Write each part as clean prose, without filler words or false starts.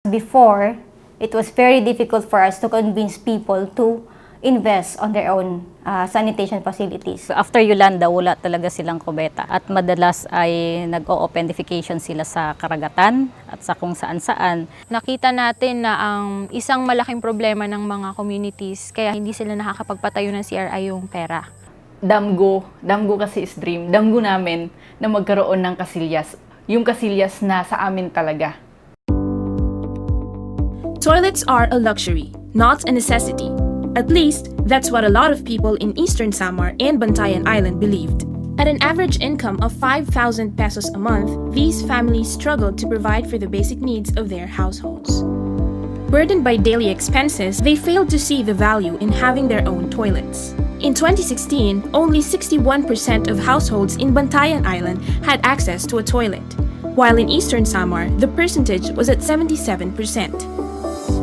Before, it was very difficult for us to convince people to invest on their own sanitation facilities. After Yolanda, wala talaga silang kubeta at madalas ay nag-o-open defecation sila sa karagatan at sa kung saan-saan. Nakita natin na ang isang malaking problema ng mga communities kaya hindi sila nakakapagpatayo ng CRI yung pera. Damgo kasi is dream. Damgo namin na magkaroon ng kasilyas. Yung kasilyas na sa amin talaga. Toilets are a luxury, not a necessity. At least, that's what a lot of people in Eastern Samar and Bantayan Island believed. At an average income of 5,000 pesos a month, these families struggled to provide for the basic needs of their households. Burdened by daily expenses, they failed to see the value in having their own toilets. In 2016, only 61% of households in Bantayan Island had access to a toilet, while in Eastern Samar, the percentage was at 77%.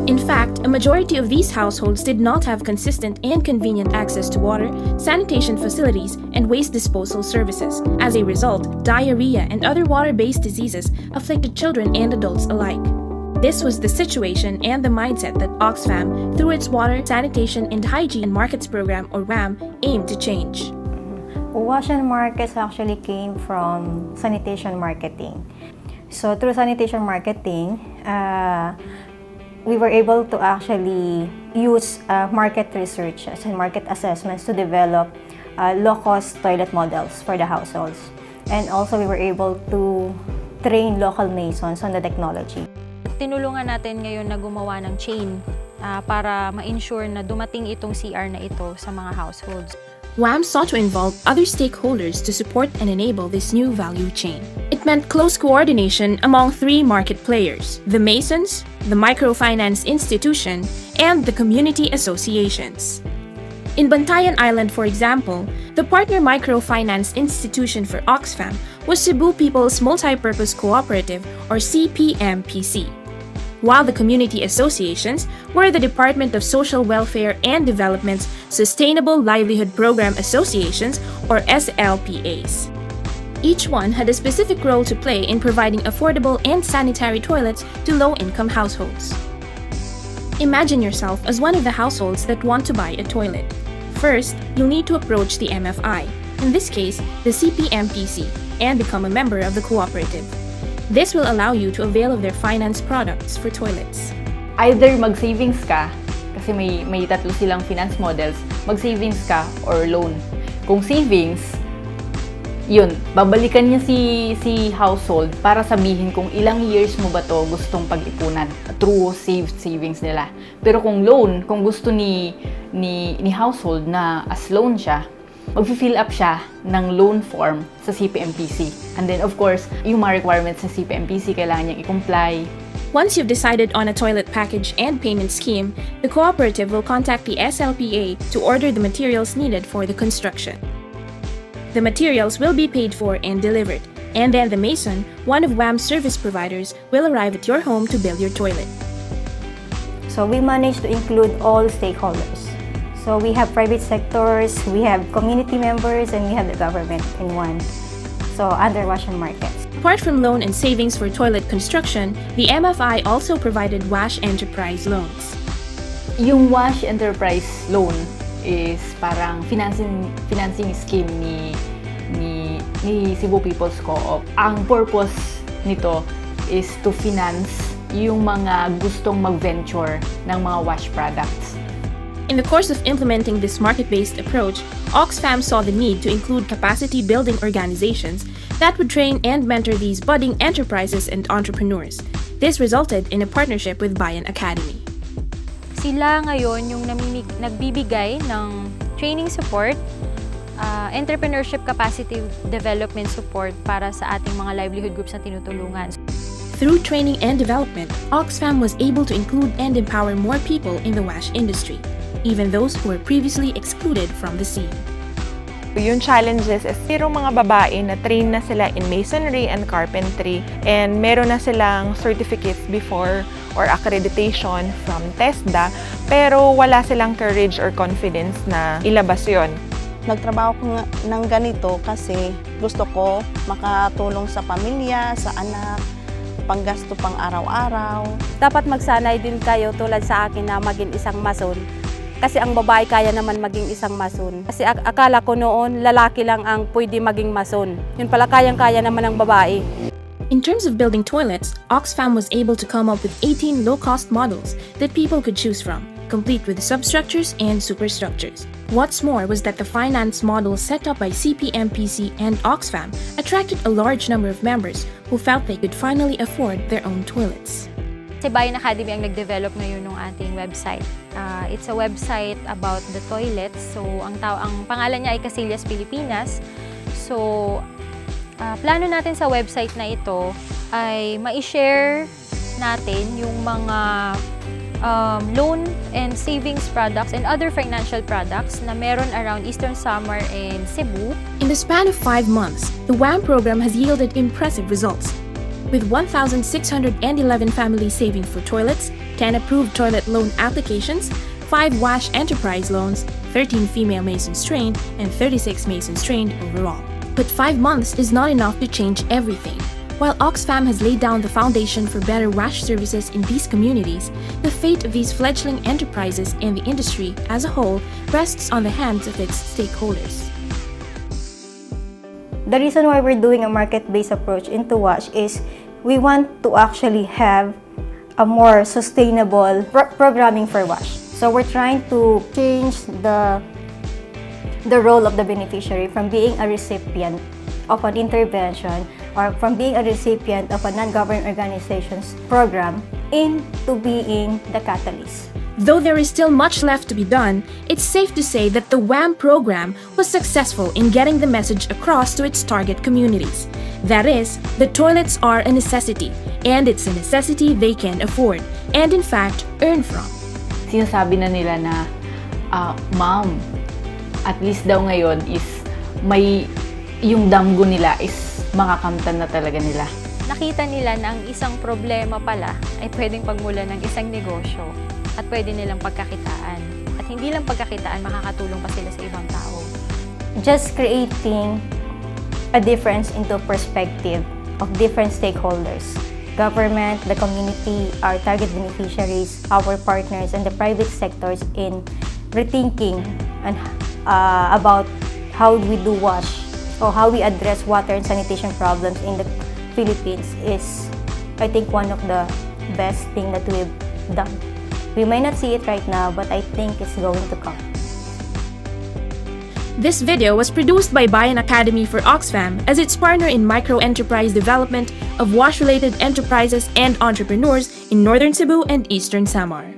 In fact, a majority of these households did not have consistent and convenient access to water, sanitation facilities, and waste disposal services. As a result, diarrhea and other water-based diseases afflicted children and adults alike. This was the situation and the mindset that OXFAM, through its Water, Sanitation, and Hygiene Markets Program, or WAM, aimed to change. Wash and markets actually came from sanitation marketing. So through sanitation marketing, we were able to actually use market research and market assessments to develop low-cost toilet models for the households. And also we were able to train local masons on the technology. Tinulungan natin ngayon na gumawa ng chain para ma-ensure na dumating itong CR na ito sa mga households. WAM sought to involve other stakeholders to support and enable this new value chain. It meant close coordination among three market players: the Masons, the microfinance institution, and the community associations. In Bantayan Island, for example, the partner microfinance institution for OXFAM was Cebu People's Multipurpose Cooperative, or CPMPC, while the community associations were the Department of Social Welfare and Development's Sustainable Livelihood Program Associations, or SLPAs. Each one had a specific role to play in providing affordable and sanitary toilets to low-income households. Imagine yourself as one of the households that want to buy a toilet. First, you'll need to approach the MFI, in this case, the CPMPC, and become a member of the cooperative. This will allow you to avail of their finance products for toilets. Either mag-savings ka, kasi may tatlo silang finance models, mag-savings ka or loan. Kung savings, yun, babalikan niya si household para sabihin kung ilang years mo ba to gustong pag-ipunan through savings nila. Pero kung loan, kung gusto ni household na as loan siya, mag-fill up siya ng loan form sa CPMPC. And then, of course, yung mga requirements sa CPMPC, kailangan niyang i-comply. Once you've decided on a toilet package and payment scheme, the cooperative will contact the SLPA to order the materials needed for the construction. The materials will be paid for and delivered, and then the mason, one of WAM's service providers, will arrive at your home to build your toilet. So we managed to include all stakeholders. So we have private sectors, we have community members, and we have the government in one. So under Wash and Markets. Apart from loan and savings for toilet construction, the MFI also provided WASH Enterprise loans. Yung WASH Enterprise loan is parang financing scheme ni Cebu People's Co-op. Ang purpose nito is to finance yung mga gustong mag-venture ng mga wash products. In the course of implementing this market-based approach, OXFAM saw the need to include capacity-building organizations that would train and mentor these budding enterprises and entrepreneurs. This resulted in a partnership with Bayan Academy. Sila ngayon yung nagbibigay ng training support, entrepreneurship capacity development support para sa ating mga livelihood groups na tinutulungan. Through training and development, OXFAM was able to include and empower more people in the WASH industry, even those who were previously excluded from the scene. Yung challenges is mayroong mga babae na train na sila in masonry and carpentry and meron na silang certificates before or accreditation from TESDA pero wala silang courage or confidence na ilabas yon. Nagtrabaho ko ng ganito kasi gusto ko makatulong sa pamilya, sa anak, panggasto pang araw-araw. Dapat magsanay din kayo tulad sa akin na maging isang mason. Kasi ang babae kaya naman maging isang mason. Kasi akala ko noon lalaki lang ang pwede maging mason. Yun pala kayang-kaya naman ng babae. In terms of building toilets, OXFAM was able to come up with 18 low-cost models that people could choose from, complete with substructures and superstructures. What's more was that the finance model set up by CPMPC and OXFAM attracted a large number of members who felt they could finally afford their own toilets. Si Bayan Academy ang nag-develop ngayon ng ating website. It's a website about the toilets. So, ang pangalan niya ay Casillas Pilipinas. So, plano natin sa website na ito ay ma-share natin yung mga loan and savings products and other financial products na meron around Eastern Samar and Cebu. In the span of 5 months, the WAM program has yielded impressive results. With 1,611 families saving for toilets, 10 approved toilet loan applications, 5 WASH enterprise loans, 13 female masons trained, and 36 masons trained overall. But 5 months is not enough to change everything. While OXFAM has laid down the foundation for better WASH services in these communities, the fate of these fledgling enterprises and the industry as a whole rests on the hands of its stakeholders. The reason why we're doing a market-based approach into WASH is we want to actually have a more sustainable programming for WASH. So we're trying to change the role of the beneficiary from being a recipient of an intervention or from being a recipient of a non-government organization's program into being the catalyst. Though there is still much left to be done, it's safe to say that the WAM program was successful in getting the message across to its target communities. That is, the toilets are a necessity, and it's a necessity they can afford, and in fact, earn from. Sinasabi na nila na, ma'am, at least daw ngayon is may yung damgo nila is makakamtan na talaga nila. Nakita nila na ang isang problema pala ay pwedeng pagmulan ng isang negosyo at pwede nilang pagkakitaan. At hindi lang pagkakitaan, makakatulong pa sila sa ibang tao. Just creating a difference into perspective of different stakeholders. Government, the community, our target beneficiaries, our partners, and the private sectors in rethinking and about how we do WASH or how we address water and sanitation problems in the Philippines is, I think, one of the best thing that we've done. We may not see it right now, but I think it's going to come. This video was produced by Bayan Academy for OXFAM as its partner in micro-enterprise development of WASH-related enterprises and entrepreneurs in Northern Cebu and Eastern Samar.